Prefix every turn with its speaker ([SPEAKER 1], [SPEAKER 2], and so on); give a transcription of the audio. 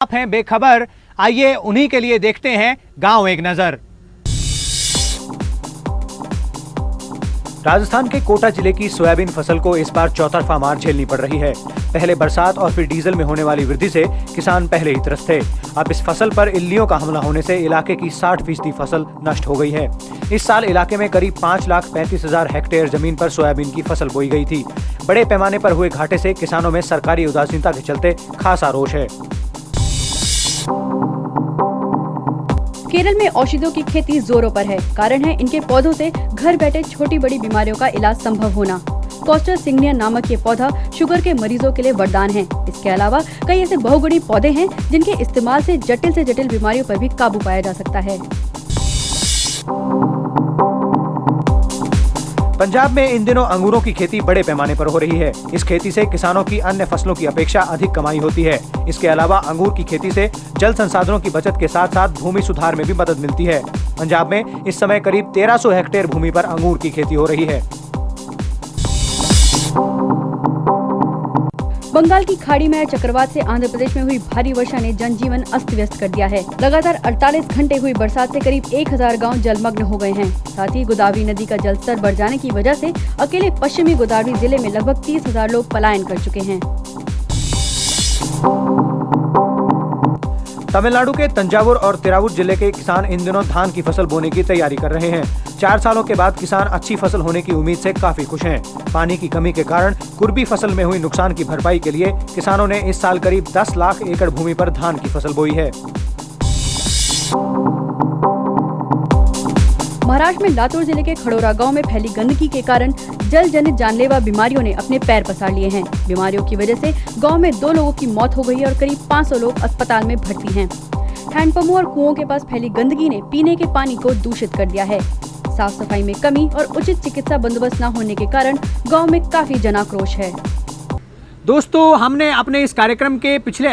[SPEAKER 1] आप हैं बेखबर, आइए उन्हीं के लिए देखते हैं गांव एक नजर। राजस्थान के कोटा जिले की सोयाबीन फसल को इस बार चौतरफा मार झेलनी पड़ रही है। पहले बरसात और फिर डीजल में होने वाली वृद्धि से किसान पहले ही त्रस्त थे। अब इस फसल पर इल्लियों का हमला होने से इलाके की 60% फसल नष्ट हो गई है। इस साल इलाके में करीब 5,35,000 हेक्टेयर जमीन पर सोयाबीन की फसल बोई गई थी। बड़े पैमाने पर हुए घाटे से किसानों में सरकारी उदासीनता के चलते खासा रोष है।
[SPEAKER 2] केरल में औषधियों की खेती जोरों पर है। कारण है इनके पौधों से घर बैठे छोटी बड़ी बीमारियों का इलाज संभव होना। कॉस्टर सिग्निया नामक ये पौधा शुगर के मरीजों के लिए वरदान है। इसके अलावा कई ऐसे बहुगुणी पौधे हैं जिनके इस्तेमाल से जटिल बीमारियों पर भी काबू पाया जा सकता है।
[SPEAKER 1] पंजाब में इन दिनों अंगूरों की खेती बड़े पैमाने पर हो रही है। इस खेती से किसानों की अन्य फसलों की अपेक्षा अधिक कमाई होती है। इसके अलावा अंगूर की खेती से जल संसाधनों की बचत के साथ साथ भूमि सुधार में भी मदद मिलती है। पंजाब में इस समय करीब 1300 हेक्टेयर भूमि पर अंगूर की खेती हो रही है।
[SPEAKER 2] बंगाल की खाड़ी में आए चक्रवात से आंध्र प्रदेश में हुई भारी वर्षा ने जनजीवन अस्त व्यस्त कर दिया है। लगातार 48 घंटे हुई बरसात से करीब 1000 गांव जलमग्न हो गए हैं। साथ ही गोदावरी नदी का जलस्तर बढ़ जाने की वजह से अकेले पश्चिमी गोदावरी जिले में लगभग 30,000 लोग पलायन कर चुके हैं।
[SPEAKER 1] तमिलनाडु के तंजावुर और तिरुवुर जिले के किसान इन दिनों धान की फसल बोने की तैयारी कर रहे हैं। 4 सालों के बाद किसान अच्छी फसल होने की उम्मीद से काफी खुश हैं। पानी की कमी के कारण कुरबी फसल में हुई नुकसान की भरपाई के लिए किसानों ने इस साल करीब 10 लाख एकड़ भूमि पर धान की फसल बोई है।
[SPEAKER 2] महाराष्ट्र में लातूर जिले के खड़ोरा गांव में फैली गंदगी के कारण जल जनित जानलेवा बीमारियों ने अपने पैर पसार लिए हैं। बीमारियों की वजह से गांव में 2 लोगों की मौत हो गई और करीब 500 लोग अस्पताल में भर्ती हैं। हैंडपंपों और कुओं के पास फैली गंदगी ने पीने के पानी को दूषित कर दिया है। साफ सफाई में कमी और उचित चिकित्सा बंदोबस्त न होने के कारण गाँव में काफी जनाक्रोश है।
[SPEAKER 1] दोस्तों, हमने अपने इस कार्यक्रम के पिछले